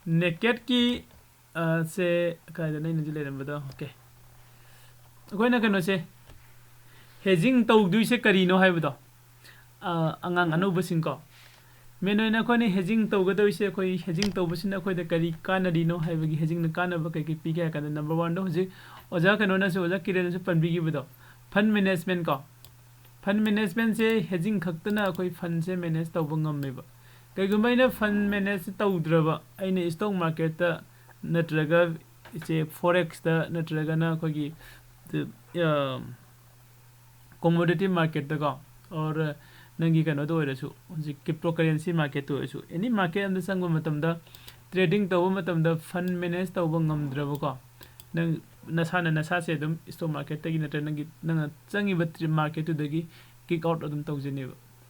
naked ki se kaida nai nji leram bada okay akoina kano se hedging tawdu se karino haibado angang anuba singko menoina khoni hedging tawgado se khoi hedging tawbasina khoi da kari kanadino haibagi hedging na kanaba kai pi ka kan number 1 do hoji oja kano na se oja kire se panbi gi bado fund management ko fund management se hedging khaktana khoi fund se manage tawba ngammeba kaigumaina fund manage tawdraba aina stock market ta natraga se forex ta natraga na khogi commodity market ta ko or nangi kano do rasu ji cryptocurrency market to rasu any market and sangwa matamda trading tawba matamda fund manage tawba ngamdraba ko nang nasa se dum stock market ta gi natra nangi nang changi bat market to dagi kick out adum tawjene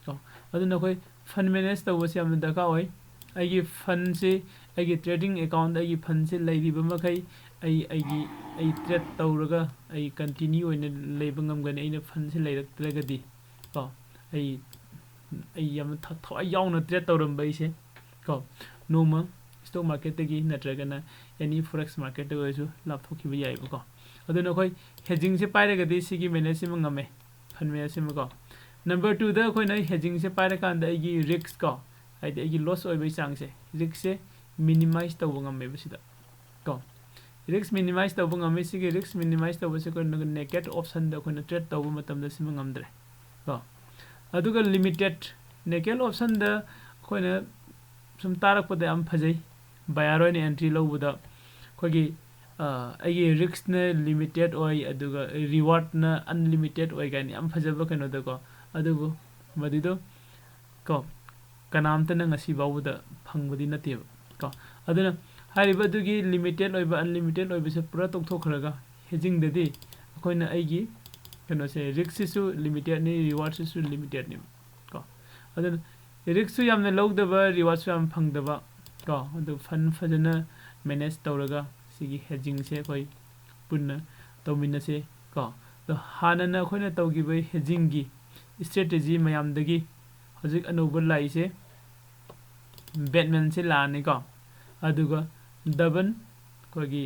ko aduna koi fund manage tawba se am da ka oi ai fund se ai trading account ai fund se leiba makai ai trade tawraga ai continue oina leiba ngamgani aina fund se leiraktragadi ko ai yam thawai yauna trade tawram bai se ko noma stock market tagi natragana any forex market to isu lapthoki bi yai ko aduna koi hedging se pairagadi sigi manage sim ngame fund manage sim ko number 2 da koi nai hedging se pairakan da igi risk ko ai da igi loss oi bai chang se risk se minimize tawba ngame bisida ko risk minimize tawba ngame sigi risk minimize tawba se ko naked option da koi trade tawba matam da sim ngamdre ko aduga limited naked option da koi na sum tarak pade am phajai bayaro ni entry lowbuda khogi ai risk na limited oi aduga reward na unlimited oi gani am phajaba kano da ko adugo madido ko kanamta na ngasi bawuda phangbadi nate ko aduna hariba dugi limited oi ba unlimited oi bise pura tok thokraga hedging dadi akoina aigi kano se risk su limited ni reward su limited ni ko aduna risk su yamna lowdaba reward su am phangdaba ko adu fund fajana manage tawraga sigi hedging se koi punna tawmina se ko to hanana khoina tawgi bai hedging gi strategy mayam dagi hojik anuba lai se batman se lani ko aduga daban kogi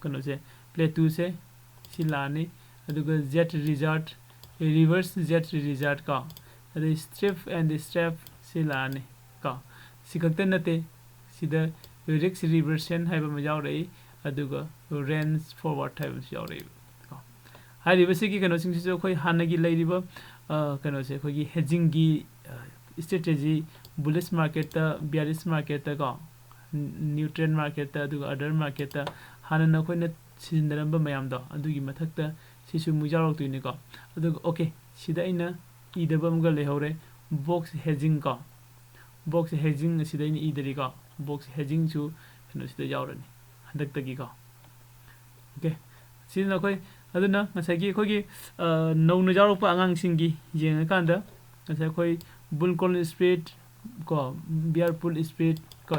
kano se play 2 se silani aduga jet result reverse jet result ko adu strip and strap silani ko sikakta nate sida risk reversion haiba ma yaw rei aduga range forward haiba yaw rei ko hari basiki kano sing se khoi hanagi leiriba kano se khogi hedging gi strategy bullish market ta bearish market ta ko neutral market ta aduga other market ta hanana khoina sindaramba mayam do adugi mathakta sisu mu yarok tuini ko aduga okay sida ina idabam ga lehore box hedging ko box hedging sida ina idari ko box hedging su kano sida yawrani hadak tagi ko okay sida koi aduna ngasagi khogi nowna yarok pa angang singi yenga kanda ngasai khoi bull call spread ko bear pull spread ko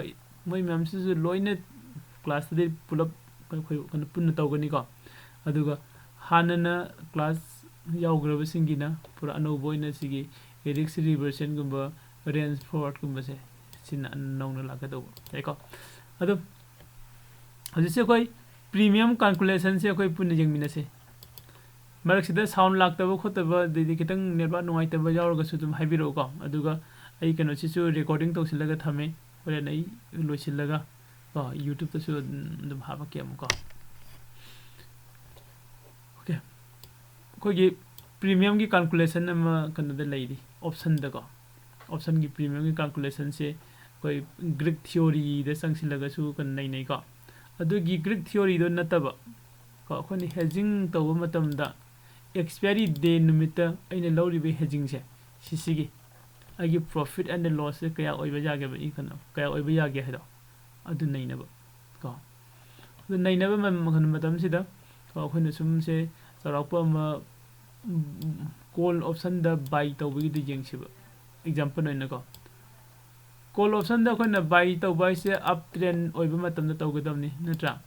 moi mam su loina class de pull up khoi kan punna tawgani ko aduga hanana class yawgraba singina pura anoboina sigi risk reversion gumba range forward gumba se sin nowna lagado eko adu hajise koi premium calculation se koi punna jengmina se marak sida sound lagtaba khotaba de kitang network nungai taba yawrga su dum haibiro ko aduga ai kano sisu recording tawsilaga thame ore nai loisilaga ko youtube ta su dum haba kem ko okay kogi premium ki calculation ama kano da leidi option da ko option ki premium ki calculation se koi greek theory da sangsilaga su kan nai nai ko adugi greek theory do nataba ko khoni hedging tawa matam da expiry day numita aina lawri be hedging se sisigi agi profit and loss se kaya oiba jage ba ikana kaya oiba yage hedo adu nainaba ko adu nainaba man matam sida ko khona sum se sarakpa ma call option da buy tawbi di jengsiba example oina ko call option da khona buy tawbai se up trend oiba matam da tawgadamni natra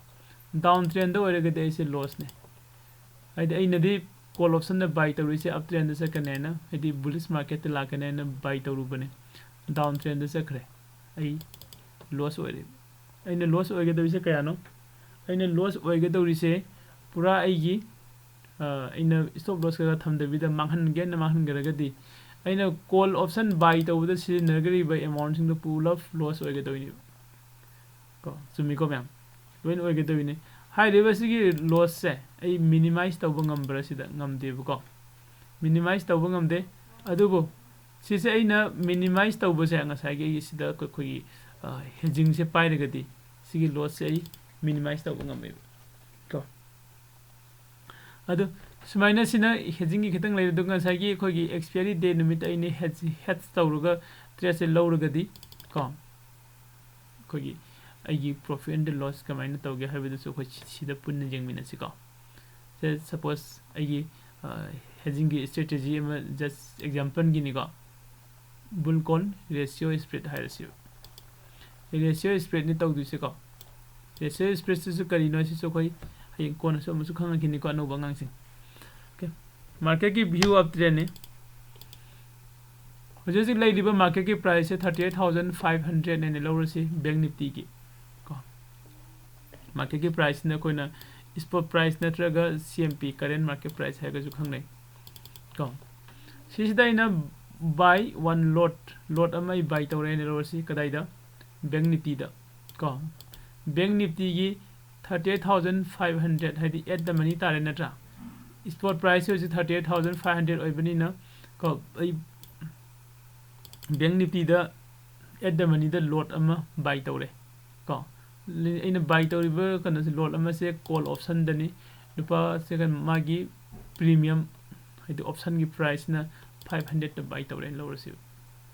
down trend da oiraga de se loss ne aina di call option da buy tawri se up trend da se kanena edi bullish market la kanena buy tawru bane down trend da se khre ai loss oire ꯑꯩꯅ loss ꯑꯣꯏꯒꯗꯧꯔꯤꯁꯦ ꯀꯌꯥꯅꯣ ꯑꯩꯅ loss ꯑꯣꯏꯒꯗꯧꯔꯤꯁꯦ ꯄꯨꯔꯥ ꯑꯩꯒꯤ ꯑꯩꯅ stop loss ꯈꯔ ꯊꯝꯗꯕꯤꯗ ꯃꯥꯡꯍꯟꯒꯦꯅ ꯃꯥꯡꯍꯟꯈ꯭ꯔꯒꯗꯤ ꯑꯩꯅ call option ꯕꯥꯏ ꯇꯧꯕꯗ ꯁꯤꯖꯤꯟꯅꯈ꯭ꯔꯤꯕ ꯑꯦꯃꯥꯎꯟꯁꯤꯡꯗꯣ ꯄꯨꯂꯞ ꯂꯣꯁ ꯑꯣꯏꯒꯗꯧꯔꯤꯅꯦꯕ ꯀꯣ ꯆꯨꯝꯃꯤꯀꯣ ꯃꯌꯥꯝ ꯂꯣꯏꯅ ꯑꯣꯏꯒꯗꯧꯔꯤꯅꯦ ꯍꯥꯏꯔꯤꯕꯁꯤꯒꯤ ꯂꯣꯁꯁꯦ ꯑꯩ ꯃꯤꯅꯤꯃꯥꯏꯁ ꯇꯧꯕ ꯉꯝꯕ꯭ꯔꯥ ꯁꯤꯗ ꯉꯝꯗꯦꯕꯀꯣ ꯃꯤꯅꯤꯃꯥꯏꯁ ꯇꯧꯕ ꯉꯝꯗꯦ ꯑꯗꯨꯕꯨ ꯁꯤꯁꯦ ꯑꯩꯅ ꯃꯤꯅꯤꯃꯥꯏꯁ ꯇꯧꯕꯁꯦ ꯉꯁꯥꯏꯒꯤ ꯑꯩꯒꯤ ꯁꯤꯗ ꯑꯩꯈꯣꯏꯒꯤ ꯍꯦꯖꯤꯡꯁꯦ ꯄꯥꯏꯔꯒꯗꯤ ꯁꯤꯒꯤ ꯂꯣꯁꯁꯦ ꯑꯩ ꯃꯤꯅꯤꯃꯥꯏꯁ ꯇꯧꯕ ꯉꯝꯃꯦꯕ ꯀꯣ ꯑꯗꯨ ꯁꯨꯃꯥꯏꯅ ꯁꯤꯅ ꯍꯦꯖꯤꯡꯒꯤ ꯈꯤꯇꯪ ꯂꯩꯔꯦ ꯑꯗꯨꯒ ꯉꯁꯥꯏꯒꯤ ꯑꯩꯈꯣꯏꯒꯤ ꯑꯦꯛꯁꯄꯤꯌꯔꯤ ꯗꯦ ꯅꯨꯃꯤꯠꯇ ꯑꯩꯅ ꯍꯦꯗꯖ ꯇꯧꯔꯒ ꯇ꯭ꯔꯦꯗꯁꯦ ꯂꯧꯔꯒꯗꯤ ꯀꯣ ꯑꯩꯈꯣꯏꯒꯤ ꯑꯩꯒꯤ ꯄ꯭ꯔꯣꯐꯤꯠ ꯑꯦꯟ ꯂꯣꯁ ꯀꯃꯥꯏꯅ ꯇꯧꯒꯦ ꯍꯥꯏꯕꯗꯨꯁꯨ ꯑꯩꯈꯣꯏ ꯁꯤꯗ ꯄꯨꯟꯅ ꯌꯦꯡꯃꯤꯟꯅꯁꯤꯀꯣ ꯁꯦ ꯁꯄꯣꯁ ꯑꯩꯒꯤ ꯍꯦꯖꯤꯡꯒꯤ ꯏꯁꯇ꯭ꯔꯦꯇꯦꯖꯤ ꯑꯃ ꯖꯁ ꯑꯦꯛꯖꯥꯝꯄꯜꯒꯤꯅꯤꯀꯣ बुल कॉल रेशियो स्प्रेड है रेशियो स्प्रेड ने तौदीसेको रेशियो स्प्रेड से करीनो अखोई हयें कोनसु अमसु खंगखिनिको अनौबा ngang ओके मार्केट की व्यू ऑफ ट्रेंड ने हजि लेरिबा मार्केट की प्राइस से 38,500 ने लौरसी बैंक निफ्टी की को मार्केट की प्राइस ने कोइना स्पॉट प्राइस नत्रगा सीएमपी करेंट मार्केट प्राइस है गजु खंगनै को सिसिदा इना बाय वन लोट अमै बाय तौरे ने लौरसी कदाइदा बैंक निफ्टी दा को बैंक निफ्टी की 38,500 है एट द मनी तारे नत्रा स्पॉट प्राइस हो 38,500 ओइबनिना को बैंक निफ्टी दा एट द मनी दा लोट अमा बाय तौरे को इन बाय तौरिबा कन से लोट अमा से कॉल ऑप्शन दनी लुपा सेकंड मागी प्रीमियम है ऑप्शन की प्राइस ना 500 दा बाय तौरे लौरसी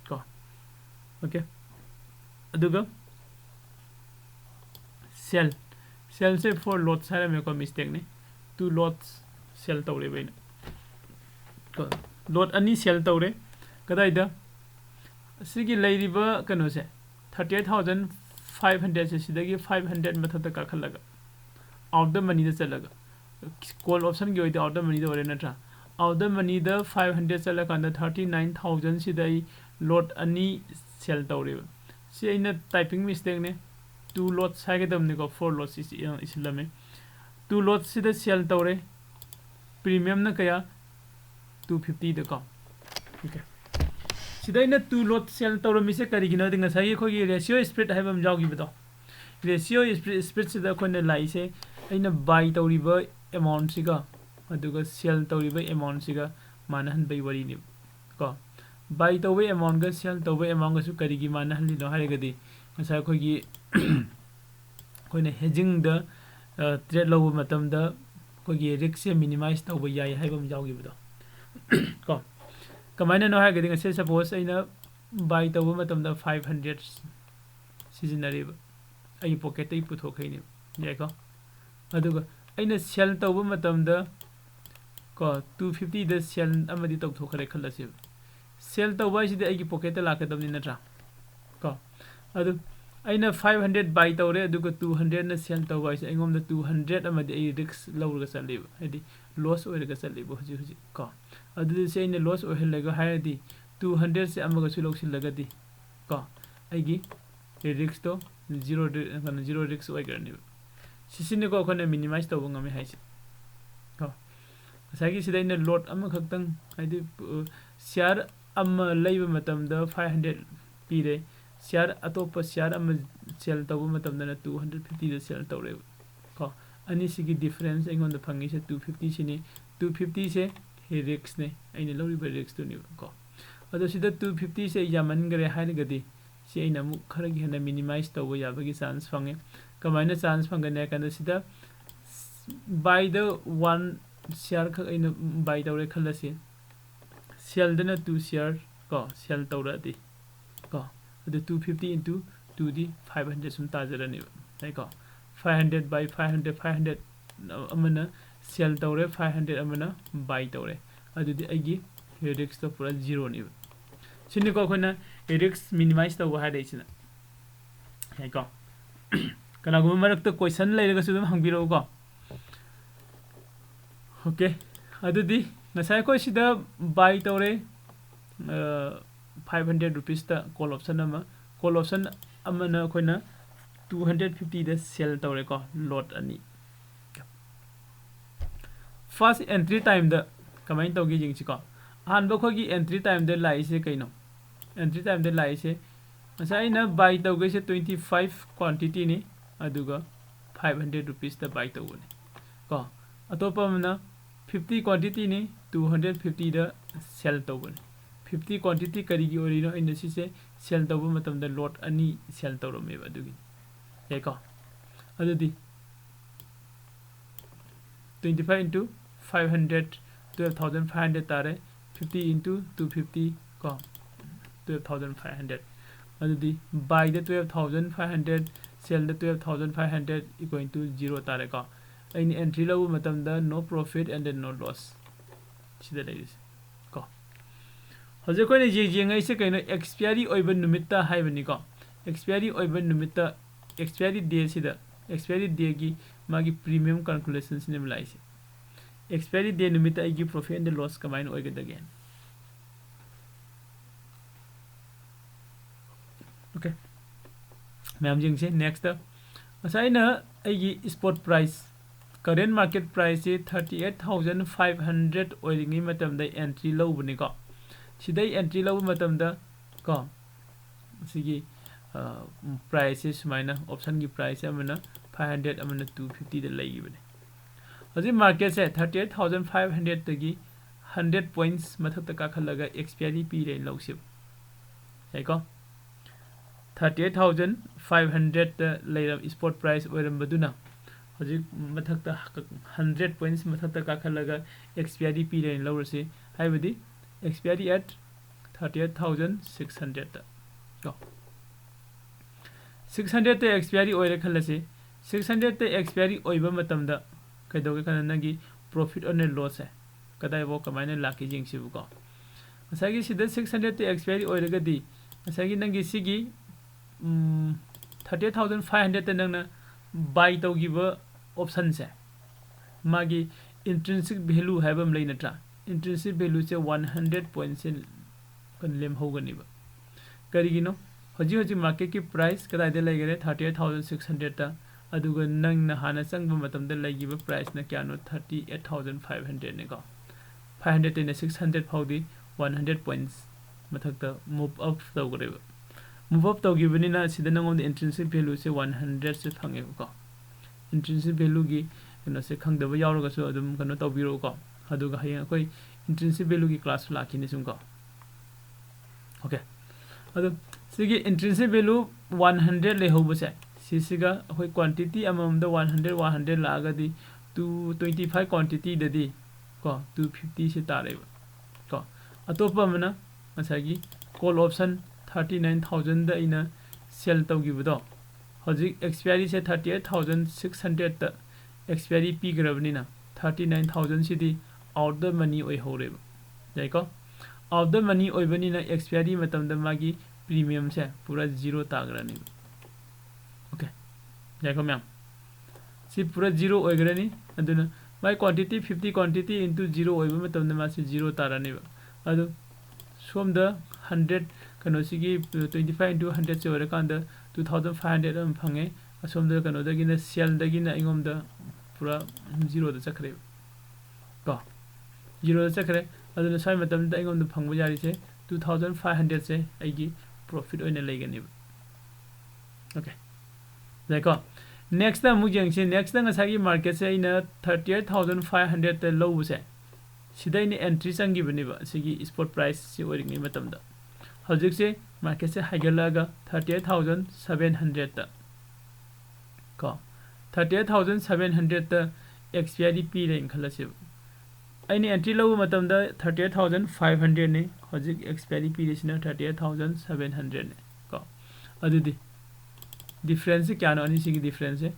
को ओके अदुगा सेल से 4 lots है मेरे को मिस्टेक ने 2 lots सेल तौरे बैन को lot अनि सेल तौरे कदाइदा सिगी लेरिबा कनो से 38,500 से सिदगी 500 मथत का खलगा आउट द मनी द चलगा कॉल ऑप्शन की होइते आउट द मनी द ओरे नट्रा आउट द मनी द 500 चला कांदा 39,000 सिदई lot अनि सेल तौरे से इन टाइपिंग मिस्टेक ने 2 lots हाइगदमने को 4 lots इसिलमे 2 lots सिदा सेल तौरे प्रीमियम न कया 250 द को ओके सिदा इन 2 lot सेल तौरे मिसे करिगिनो दिंग साइ खोगी रेशियो स्प्रेड हाइबम जाउगी बतो रेशियो स्प्रेड सिदा कोने लाइसे इन बाय तौरिबा अमाउंट सिगा अदुगा सेल तौरिबा अमाउंट सिगा मानहन बै वरी नि को बाय तौबे अमाउंट गा सेल तौबे अमाउंट गा सु करिगी मानहन लिनो हाइगदी ngasa खोगी कोइने हेजिंग द ट्रेड लौब मतम द खोगी रिस्क से मिनिमाइज तौब याय हाइबम जाउगी बदो को कमाइना नो हाइगदी ngase सपोज अइना बाय तौब मतम द 500 सिजनरीब अइ पॉकेट तै पुथोखैने यायको अदुगा अइना सेल तौब मतम द को 250 द सेल अमदि तौथोखरे खलसे सेल तौब सिदि अइगी पॉकेट ता लाकदमनि नत्रा को अदु अइना 500 बाय तौरे अदुगा 200 न सेल तौब आइसे अइगोम द 200 अमदि अइ रिस्क लौरगा चलिब हदि लॉस ओइरगा चलिब हुजि को अदु से अइना लॉस ओइहलगा हायदि 200 से अमगा सु लौसिलगदि को अइगी रिस्क तो जीरो रिस्क ओइगरनि सिसिने को खने मिनिमाइज तौब ngame हाइसे को साइगी सिदा इन लोट अम खक्तंग हाइदि शेयर अम लैब मतम द 500 पीरे शेयर अतोप शेयर अम सेल तौब मतम द 250 द सेल तौरे को अनि सिगी डिफरेंस एंगोन द फंगी से 250 सिने 250 से हे रिस्क ने अइने लौरिबा रिस्क तो नि को अदो सिदा 250 से यामन गरे हाइगदी से अइना मु खरगी हना मिनिमाइज तौब याबगी चांस फंगे कमाइना चांस फंगने कन सिदा बाय द 1 शेयर ख अइना बाय तौरे खलसे सेल दना 2 शेयर को सेल तौरादि को अदु 250 into 2 दी 500 सुम ताजरनि है को 500 by 500 500 Amna cell तौरे 500 Amna bye तौरे अदु दी अइगी रिस्क तो पूरा जीरो नि सिनि को खना रिस्क मिनिमाइज तौ हादे छिना है को कनागुम मरक तो क्वेश्चन लेरगा सुदम हंबिरो को ओके अदु दी ngasai ko sida buy tore 500 rupees ta call option ama na koina 250 दा सेल तौरे को लॉट अनि फर्स्ट एंट्री टाइम दा कमाइन तौगी जिंगसी को हान बखोगी एंट्री टाइम दा लाई से कइनो एंट्री टाइम दा लाई से असै ना बाय तौगे से 25 क्वांटिटी नि अदुगा 500 रुपीस दा बाय तौगने को अतोपा मना 50 क्वांटिटी नि 250 दा सेल तौगने 50 क्वांटिटी करिगी ओरिनो इन से सेल तौब मतम दा लॉट अनि सेल तौरमेबा दुगी याको अदुदी 25 into 500 12,500 तारे 50 into 250 को 12,500 अदुदी buy the 12,500 sell the 12,500 equal to 0 तारे को इन एंट्री लो मतम दा no profit and then no loss सिदा लेदिस को हजे कोइ ने जेंगै से कइनो एक्सपायरी ओइबन नुमित्ता हाइबनि को एक्सपायरी ओइबन नुमित्ता एक्सपायरी डे सिदा एक्सपायरी डे की मागी प्रीमियम कैलकुलेशंस ने मलाई से एक्सपायरी डे नुमित्ता आइगी प्रॉफिट एंड लॉस कमाइन ओइगदगेन ओके मैम जिंग से नेक्स्ट असाइना आइगी spot price current market price से 38,500 ओइरिंगी मतम दा एंट्री लौबनि को सिदै एंट्री लौब मतम दा को सिगी प्राइस से सुमाइना ऑप्शन की प्राइस अमना 500 अमना 250 दा लैगिबने हजि मार्केट से 38,500 तगी 100 पॉइंट्स मथक काखलगा एक्सपायरी पी रे लौसिब याको 38,500 ता लैरम स्पॉट प्राइस ओइरम बदुना हजि मथक 100 पॉइंट्स मथक काखलगा एक्सपायरी पी रे लौरसे हाइबदि एक्सपायरी एट 38,600 ता को 600 ते एक्सपायरी ओइरे खलसे 600 ते एक्सपायरी ओइबा मतमदा कइदोगे कन नगी प्रॉफिट और लॉस है कदाय वो कमाइने लाकी जिंगसिबु को असागी सिदा 600 ते एक्सपायरी ओइरगदी असागी नगी सिगी 38,500 ते नंगना बाय तौगिबा ऑप्शन से मागी इंट्रिंसिक वैल्यू हैबम लेइ नत्रा इंट्रिंसिक वैल्यू से 100 पॉइंट से कन लेम होगनिबा करिगिनो हजि हजि मार्केट की प्राइस कदाइदे लैगरे 38,600 ता अदुगा नंगना हाना संगबा मतमदा लैगिबा प्राइस न क्यानो 38,500 ने को 500 ते 600 फाउदी 100 पॉइंट्स मथकता मूव अप तौगरेबा मूव अप तौगिबनिना सिदा नंगोन इंट्रिंसिक वैल्यू से 100 से फंगे को इंट्रिंसिक वैल्यू की कनो से खंगदबा यावरगसो अदुम कनो तौबिरो को अदुगा हयं कोई इंट्रिंसिक वैल्यू की क्लास लाखिने सुंको ओके अदु सिगी इंट्रिंसिक वैल्यू 100 ले होबसे सिसिगा होय क्वांटिटी अममदा 100 लागदी 225 क्वांटिटी ददी को 250 से तारेबा को अतोपा मना मसागी कॉल ऑप्शन 39,000 दा इना सेल तौगिबदो हजिक एक्सपायरी से 38,600 ता एक्सपायरी पी ग्रबनिना 39,000 सिदी आउट द मनी ओइ होरेबा जायको आउट द मनी ओइबनिना एक्सपायरी मतमदा मागी प्रीमियम से पूरा 0 तागरानी ओके जायको मैम सी पूरा 0 ओइग्रानी अदुना माई क्वांटिटी 50 क्वांटिटी इनटू 0 ओइबा मतमदा मासी 0 तारानी अदु सोम द 100 कनो सिगी 25 into 100 से ओरकांदा 2,500 अम फंगे असोम द कनो दगिना सेल दगिना इंगोम द पूरा 0 द चखरे को 0 द चखरे अदुना साइ मतम द इंगोम द फंगबो यारी से 2,500 से आइगी प्रॉफिट ओइने लेगनी ओके देखो नेक्स्ट द मुजेंग से नेक्स्ट द ngसागी मार्केट से इन 38,500 ते लौ से सिदा इन एंट्री संगी बनिबा सिगी स्पॉट प्राइस से ओरिंग मतम द हजिक से मार्केट से हाइगलागा 38,700 ता को 38,700 ता एक्सपायरी पी रेंग खलसे आइने एंट्री लो मतम द 38,500 ने हजिक एक्सपायरी पी रेसिना 38,700 ने को अदुदी डिफरेंस क्या नो अनिसी की डिफरेंस है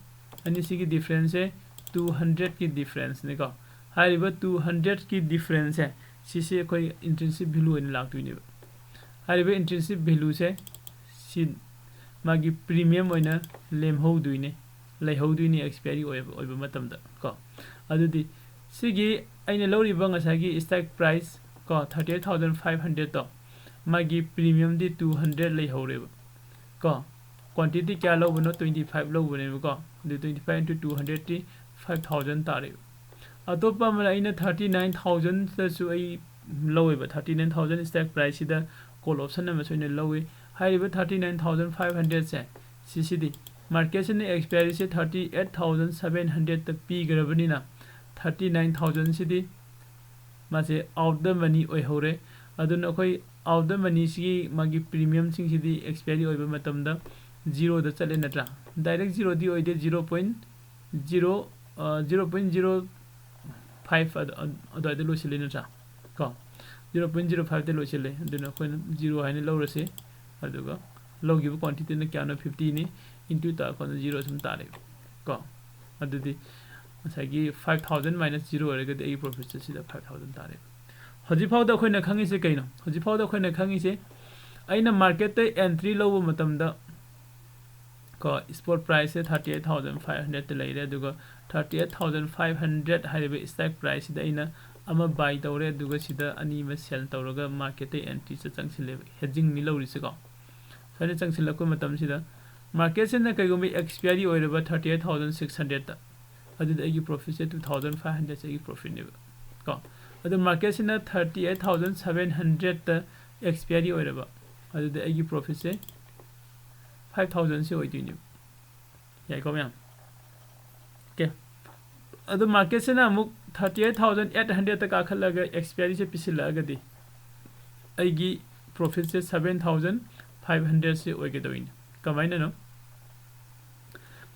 अनिसी की डिफरेंस है 200 की डिफरेंस ने को हाइबा 200 की डिफरेंस है सिसे कोई इंट्रिंसिक वैल्यू इन लागतुइने हाइबा इंट्रिंसिक वैल्यू से सि मागी प्रीमियम ओइना लेमहौदुइने लैहौदुइने एक्सपायरी ओइबा मतम द को अदुदी सिगी आइने लौरिबा ngसागी स्टॉक प्राइस को 38,500 तो मागी प्रीमियम दी 200 लैहौरेबा को क्वांटिटी क्या लौबनो 25 लौबनेबको अदु 25 into 200 टी 5000 तारे अतोपा मन अइना 39000 सु अइ लौवेबा 39000 स्टैक प्राइस सिदा कॉल ऑप्शन न मसोइने लौवे हाइरिबा 39500 से सीसीडी मार्केट से एक्सपायरी से 38700 तक पीगरबनिना 39000 सिदी मासे आउट द मनी ओइ होरे अदुन अखोइ आउट द मनी सी मागी premium Singh Sidi expiry ओइबा मतमदा 0 the चले नत्रा डायरेक्ट 0 दी ओइदे 0.05 अदुआइदे लोसिले नत्रा को 0.05 दे लोसिले अदुन अखोइ 0 हाइने लौरसे अदुगा लौगिबो क्वांटिटी न क्यानो 50 ने इनटू ता को 0 सम तारे को अदुदि मसागी 5000 माइनस 0 ओरेगदि एई प्रॉफिट से सिदा 5000 तारे हजि फाउ द अखोइना खंगिसे कैनो हजि फाउ द अखोइना खंगिसे अइना मार्केट ते एंट्री लौबो मतमदा को स्पॉट प्राइस से 38500 ते लैरे दुगा 38500 हाइबे स्टॉक प्राइस दा इना अमा बाय तौरे दुगा सिदा अनि म सेल तौरगा मार्केट ते एंट्री से चंगसिले हेजिंग नि लौरिसे को सने चंगसिलको मतम सिदा मार्केट से न कैगोमि एक्सपायरी ओइरबा 38600 ता अदु एगी प्रॉफिट से 2500 से एगी प्रॉफिट ने को अदु मार्केट से न 38700 ता एक्सपायरी ओइरबा अदु एगी प्रॉफिट से 5000 से ओइदिनि याइ को म्याम के अदु मार्केट से न अमुक 38800 तक आखलगा एक्सपायरी से पिसिलगदि एगी प्रॉफिट से 7500 से ओइगदोइन कमाइना नो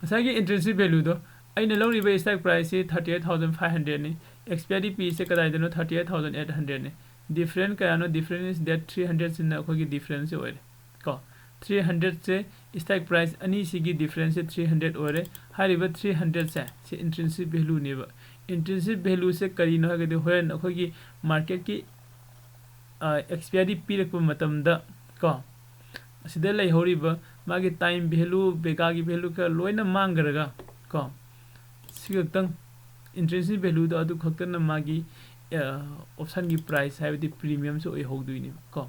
मसागी इंट्रेंसिक वैल्यू दो अइना लौरिबे स्टॉक प्राइस से 38500 ने एक्सपायरी पी से कदाइदनो 38800 ने डिफरेंट कयानो डिफरेंस इज दैट 300 से न अखोगी डिफरेंस ओइरे को 300 से स्टॉक प्राइस अनि सिगी डिफरेंस से 300 ओरे हारिबा 300 से इंट्रेंसिक वैल्यू नेबा इंट्रेंसिक वैल्यू से करिनो हगदि होरन अखोगी मार्केट की एक्सपायरी पीरकप मतमदा को सिदा लैहोरिबा मागी टाइम वैल्यू बेगागी वैल्यू का लोइना मांगरगा को सिगतंग इंट्रेंसिक वैल्यू द अदु खक्तन मागी ऑप्शन की प्राइस हाइबदि प्रीमियम से ओइ होगदुइनि को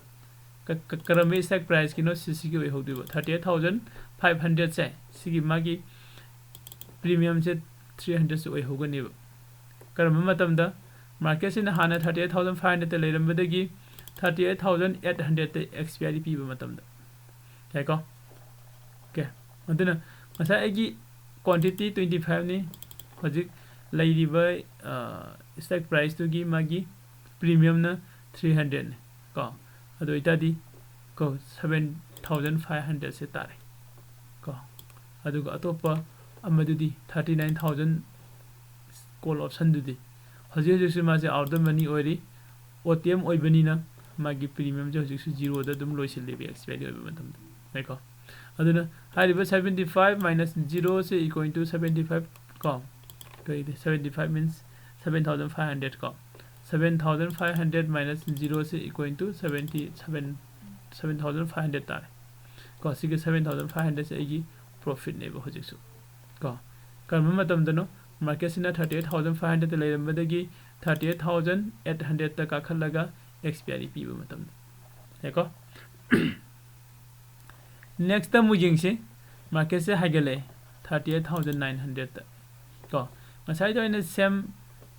करमे स्टॉक प्राइस किनो सीसी की ओइ होगदुइबा 38500 से सिगी मागी प्रीमियम से 300 से ओइ होगनिबा करम मतमदा मार्केट से हाना 38500 ते लेरमबदगी 38800 ते एक्सपायरी पीबा मतमदा याइको के अदुना मसा एगी क्वांटिटी 25 ने हजिक लैरिबा स्टॉक प्राइस तुगी मागी प्रीमियम न 300 ने को अदु इतादी को 7500 से तारे को अदुगा अतोपा अमदुदी 39000 कॉल ऑप्शन दुदी हजि हजि से मासे आउट द मनी ओइरी ओटीएम ओइबनिना मागी प्रीमियम जो हजि 0 द दुम लोइसिलेबे एक्सपायरी ओइबा मतम देखो अदुना हारिबा 75 minus 0 से इक्वल टू 75 को कई 75 मींस 7500 को 7500 minus 0 से इक्वल टू 7500 तारे को सिगे 7500 से एगी प्रॉफिट नेबो हजिसु को कर्म मतम दनो मार्केट सिना 38500 ते लेरमबदगी 38800 तक आखलगा एक्सपायरी पीबो मतम देखो नेक्स्ट टाइम मुजिंगसे मार्केट से हाइगले 38900 तक को मसाइ तो इन सेम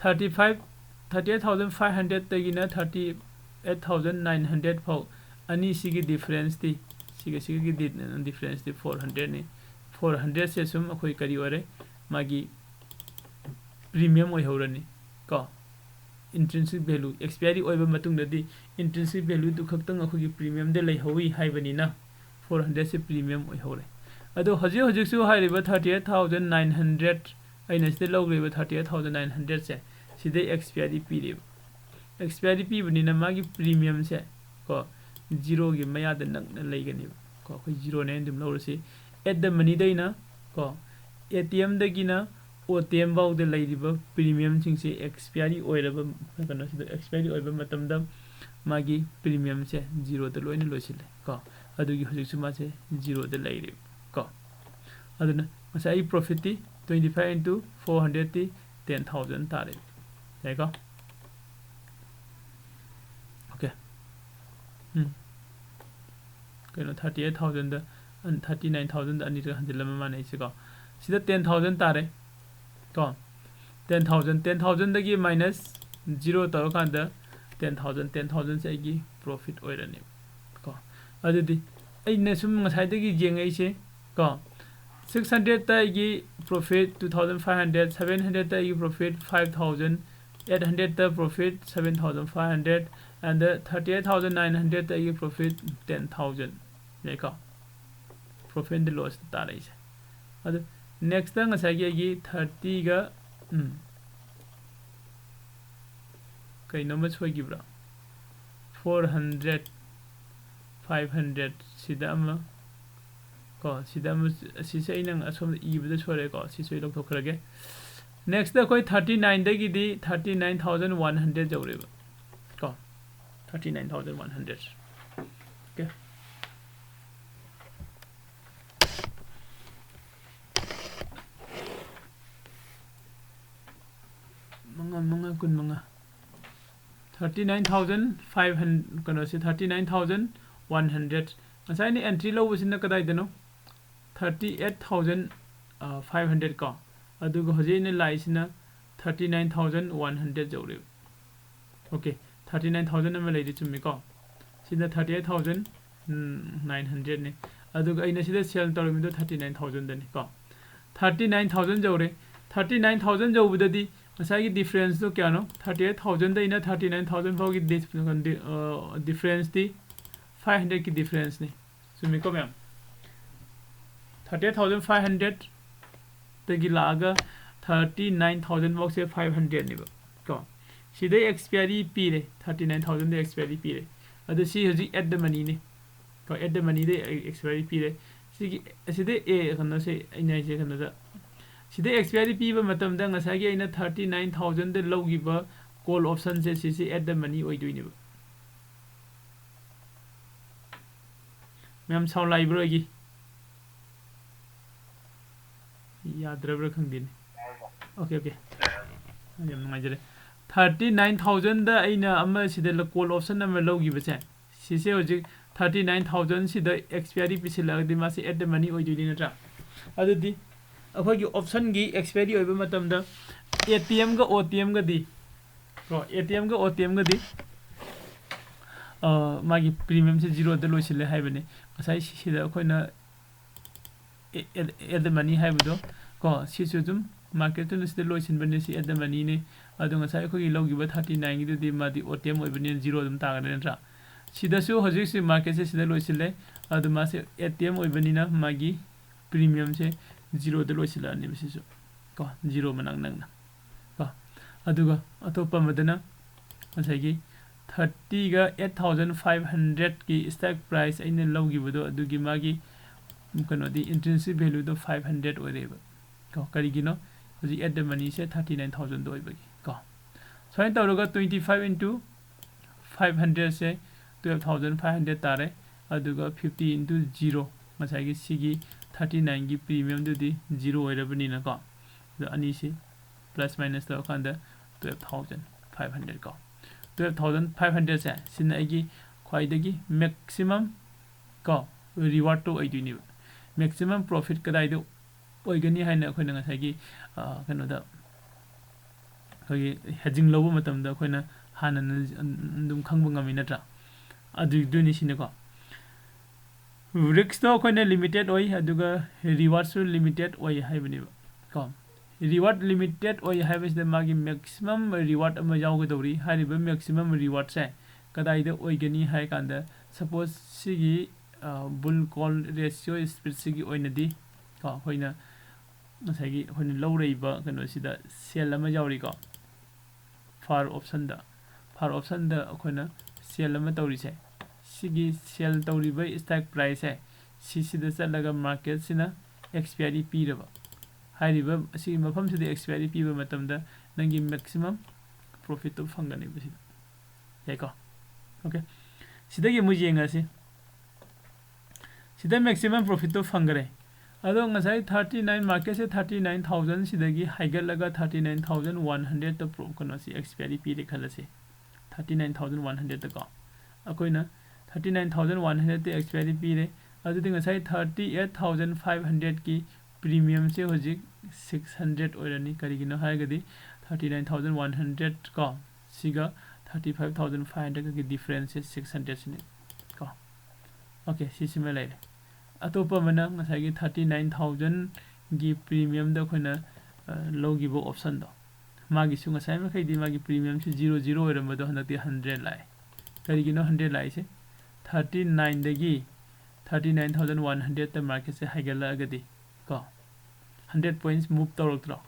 38500 तगिना 38900 फाउ अनि सिगी डिफरेंस ती सिगी डिफरेंस ती 400 ने 400 से सुम अखोई करी ओरे मागी प्रीमियम ओइ होरनी को इंट्रिंसिक वैल्यू एक्सपायरी ओइबा मतुंगदि इंट्रिंसिक वैल्यू दु खक्तंग अखोगी प्रीमियम दे लैहौई हाइबनिना 400 से प्रीमियम ओइ होरे अदो हजि हजिसु हाइरिबा 38900 अइना सिदे लौग्रेबा 38900 से सिदे एक्सपायरी पीबनिना मागी प्रीमियम से को 0 गी मयाद नक लैगनि को खै 0 ने दुम लौरसि एट द मनी दैना को एटीएम दगिना ओटीएम बाउ दे लैरिबा प्रीमियम सिंगसे एक्सपायरी ओइरबा कनो सिदे एक्सपायरी ओइबा मतमदा मागी प्रीमियम से 0 द लोइन लोइसिले को अदुगी हजिसु मासे 0 द लैरि को अदुना मसाइ प्रॉफिट ती 25 into 400 ती 10000 तारे देखो ओके कनो 38000 the 39,000 ani ra handil ma mane ise ko sida 10,000 tare ko 10,000 dagi minus 0 tar kan da 10,000 se gi profit oirani ko adudi ai ne sum ngasai dagi jeng ai se ko 600 ta gi profit 2,500 700 ta gi profit 5,000 800 ta profit 7,500 and the 38,900 ta gi profit 10,000 ye ko profit and loss ta rai se adu next ta ngasai gi 30 ga kai number choi gi bra 400 500 sida ama ko sida ama si se inang asom e bda chore ko si soi lok thokrage next da koi 39 da gi di 39,100 jawre ko 39,100 okay mga kun mga 39,500 kano si 39,100 asai ni entry lo busina kadai deno 38,500 ka adu go hoje ni lai sina 39,100 jawre okay 39,000 am lai di chumi ko sida 38,900 ne adu go aina sida sell tor mi do 39,000 dani ko 39,000 jawre 39,000 jawbudadi asai gi difference to kya no 38,000 da ina 39,000 भाव की difference थी 500 की difference ने सुमी को ma'am 38,500 तगी लागा 39,000 भाव से 500 ने को सीधे expiry पीरे 39,000 दे expiry पीरे अदे सी हजी at the money ने को at the money they expiry पीरे सीधे ए कन्ना से इना से कन्ना दा सीधे expiry पीबा मतम दा ngasa gi aina 39,000 de logiba call option se si at the money oi doini ba ma'am sound लाइब्रो gi याद रबर खंगदिन ओके ओके यम नंगाइजरे 39,000 दा aina amma sida la call option number logiba se si se hoji 39,000 sida expiry pisila di ma si at the money oi doini na adudi अखोगी option की expiry होइबा मतम दा एटीएम का ओटीएम का दी को एटीएम का ओटीएम का दी मागी प्रीमियम से 0 द लोइसिले हाइबने असai सिदा अखोइना एट द मनी हाइबदो को सिसुजुम मार्केट न सिदा लोइसिन बने सि एट द मनी ने अदो ngasa अखोगी लौगिबा 39 गी दी मादी ओटीएम होइबने 0 दम तागने नत्रा सिदासु हजिक सि मार्केट से सिदा लोइसिले अदो मासे एटीएम होइबनी ना मागी प्रीमियम से 0 द लोइसिला नि बिसिसु को 0 मनंग नंग को अदुगा अतोपा मदना असैगी 30 गा 8,500 की स्टॉक प्राइस आइन लौगिबदो अदुगी मागी कनो दी इंट्रिंसिक वैल्यू दो 500 ओरेबा को करिगिनो हजि एट द मनी से 39,000 दो ओइबगी को सय तौरगा 25 into 500 से 12,500 तारे अदुगा 50 into 0 मसागी सिगी 39 की प्रीमियम दुदी 0 ओइरबनी ना को अनि से प्लस माइनस तो कांदा 12,500 को 12,500 से सिन आगी ख्वाइदगी मैक्सिमम को रिवार्ड तो आइदुनी मैक्सिमम प्रॉफिट कदाइ दो ओइगनी हाइना अखोइना ngसागी कनोदा खगी हेजिंग लोबो मतम दा अखोइना हाना दुम खंगबो ngami नत्रा अदु दुनी सिने को रिक्स तो अखोइना लिमिटेड ओइ अदुगा रिवार्ड सु लिमिटेड ओइ हाइबनी को रिवार्ड लिमिटेड ओइ हाइबस द मागी मैक्सिमम रिवार्ड अमा यावगदौरी हारिबा मैक्सिमम रिवार्ड से कदाइ द ओइगनी हाइ कांदा सपोज सिगी बुल कॉल रेशियो स्पीड सिगी ओइनदी को अखोइना ngसागी अखोइना लौरैबा कनो सिदा सेल अमा यावरी को फार ऑप्शन दा अखोइना सेल अमा तौरी से सिगी सेल तौरीबा स्टॉक प्राइस है सिसिदा चलगा मार्केट सिना एक्सपायरी पीरबा हारिबा सि मफम सिदा एक्सपायरी पीबा मतमदा नंगी मैक्सिमम प्रॉफिट तो फंगने बसिदा याइको ओके सिदागी मुजेंगा सिदा मैक्सिमम प्रॉफिट तो फंगरे अदो ngसाई 39 मार्केट से 39,000 सिदागी हाइगलगा 39,100 तो प्रो कनो सि एक्सपायरी पीरे खलसे 39,100 तक अकोइना 39,100 ते एक्सपायरी पीरे ꯑꯗꯨꯗꯤ ꯉꯁꯥꯏ 38,500 ꯀꯤ ꯄ꯭ꯔꯤꯃꯤꯌꯝ ꯁꯦ ꯍꯧꯖꯤꯛ 600 ꯑꯣꯏꯔꯅꯤ ꯀꯔꯤꯒꯤꯅꯣ ꯍꯥꯏꯔꯒꯗꯤ 39,100 ꯀꯣ ꯁꯤꯒ 35,500 ꯒꯤ ꯗꯤꯐꯔꯦꯟꯁ ꯁꯦ 600 सिने को ओके सिसिमे लेरे अतोपा मना ngसाई 39,000 गी प्रीमियम द खोना लोगिबो ऑप्शन दो मागी सु ngसाई मखै दि मागी प्रीमियम से 00 ओरम बदो हनति 100 लाय करिगिनो 100 लाय से 39 दगी 39,100 त मार्केट से हाइगला गदि को 100 पॉइंट्स मूव तौरक्त्रो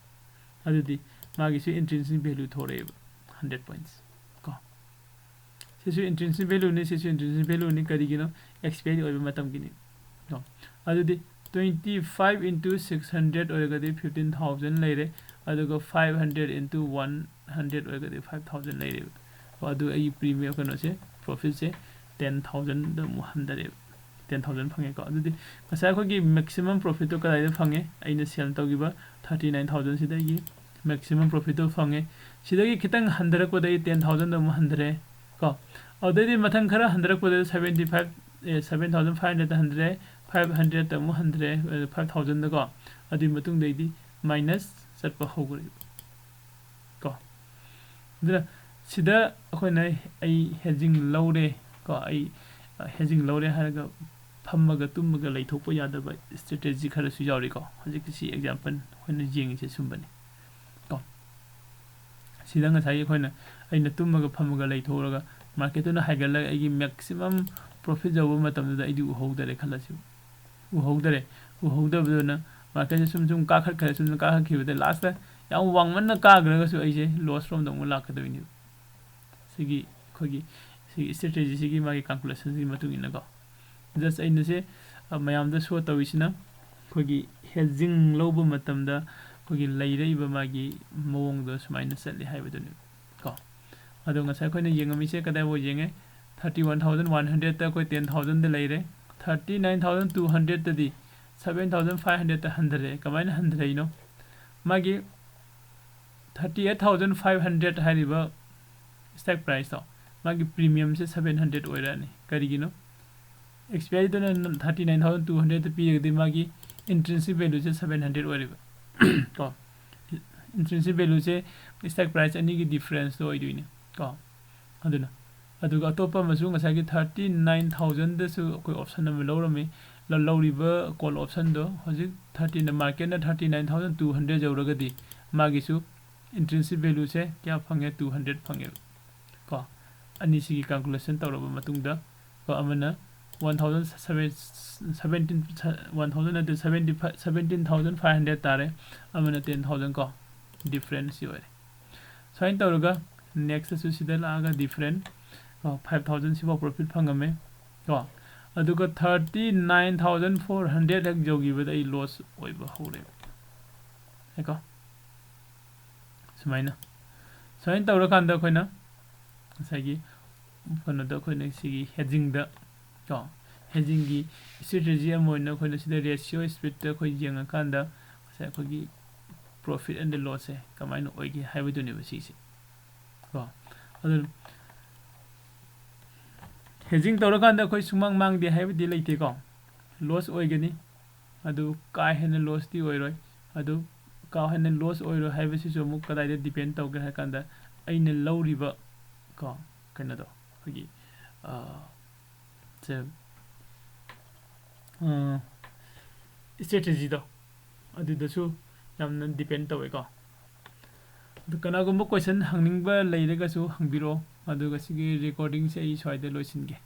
अदुदि मागी सु इंट्रिंसिक वैल्यू थोरे 100 पॉइंट्स को सिसु इंट्रिंसिक वैल्यू ने सिसु इंट्रिंसिक वैल्यू ने करिगिनो एक्सपायरी ओइबा मतम गिनि no adudi 25 into 600 oigadi 15,000 leire adugo 500 into 100 oigadi 5,000 leire adu ai premium kano se profit se 10,000 da muhandare 10,000 phange ko adudi kasa ko gi maximum profit to kadai da phange aina sell togiba 39,000 sida gi maximum profit to phange sida gi kitang 100 ko dai 10,000 da muhandare ko adudi mathang khara 100 ko dai 7,500 100 500 त मु 100 5,000 को अदि मतुंग दैदि minus चटपा होगरे को दरा सिदा अखोना आई hedging लौरे को आई hedging लौरे हारगा फम्मगा तुमगा लैथोपो यादबा strategy खरा सु यावरि को हजि किसी एग्जांपल होना जेंग से सुमबने को सिदा ngसाई अखोना आइना तुमगा फम्मगा लैथोरगा मार्केट ना हाइगला आइगी मैक्सिमम प्रॉफिट जाव मतम दा आइदि उहोदरे खलासु उहोदबदना मार्केट सुम सुम काखर खरे सुम काखर खिबदे लास्ट याम वांगमन काग्रगसु आइजे लॉस फ्रॉम दमु लाखदबिनि सिगी खोगी सिगी स्ट्रेटेजी सिगी मागी कैलकुलेशन सिगी मतुंग इनगा जस्ट आइना से मयाम द शो तविसिना खोगी हेजिंग लोबो मतमदा खोगी लैरैबा मागी मोंग द सुमाइना चलि हाइबदनि को अदो ngसाई खोइना येंगमिसे कदाय वो येंगे 31,100 त कोइ 10,000 द लैरे 39,200 तदी 7,500 त 100 कमाइन 100 इनो मागी 38,500 हारिबा स्टॉक प्राइस तो मागी प्रीमियम से 700 ओइरानी करिगिनो एक्सपायरी तो 39,200 त पिगदि मागी इंट्रिंसिक वैल्यू से 700 ओइरिबा को इंट्रिंसिक वैल्यू से स्टॉक प्राइस अनि की डिफरेंस तो ओइदिने को अदुना अदुगा अतोपा मसु ngसाई 39,000 दसु कोइ ऑप्शन न लौरमे लौरिबा कॉल ऑप्शन दो हजि 30 न मार्केट न 39,200 जौरगदि मागिसु इंट्रिंसिक वैल्यू से क्या फंगे 200 फंगे को अनि सिगी कैलकुलेशन तौरबा मतुंगदा को अमना 17,500 तारे अमना 10,000 को डिफरेंस योरे साइन तौरगा नेक्स्ट सु सिदा लागा डिफरेंट 5,000 सिबा प्रॉफिट फंगमे को अदुगा 39,400 हक जोगिबदा ई लॉस ओइबा होरे हेको सुमाइना साइन तौर कांदा खोइना साइगी कनो द खोइना सिगी हेजिंग द को हेजिंग की स्ट्रेटेजी अमोइना खोइना सिदा रेशियो स्प्लिट द खोइ जेंगा कांदा साइ खोगी प्रॉफिट एंड लॉस है कमाइना ओइगी हाइबदुनि बसिसे को अदु हेजिंग तौरकांदा कोई सुमंग मांग दे हाइबदि लैते को लॉस ओइगनी अदु का हेन लॉस दी ओइरोय अदु का हेन लॉस ओइरो हाइबसि जो मु कदाइदे डिपेंड तौगे हाकांदा अइने लौरिबा को कनो दो फगी से स्ट्रेटेजी दो अदु दसु यामना डिपेंड तौवे को अदु कनागुम्बा क्वेश्चन हंगनिंगबा लैरगसु हंगबिरो अदुगा सिगी रिकॉर्डिंग से ई स्वाइदे लोइसिनगे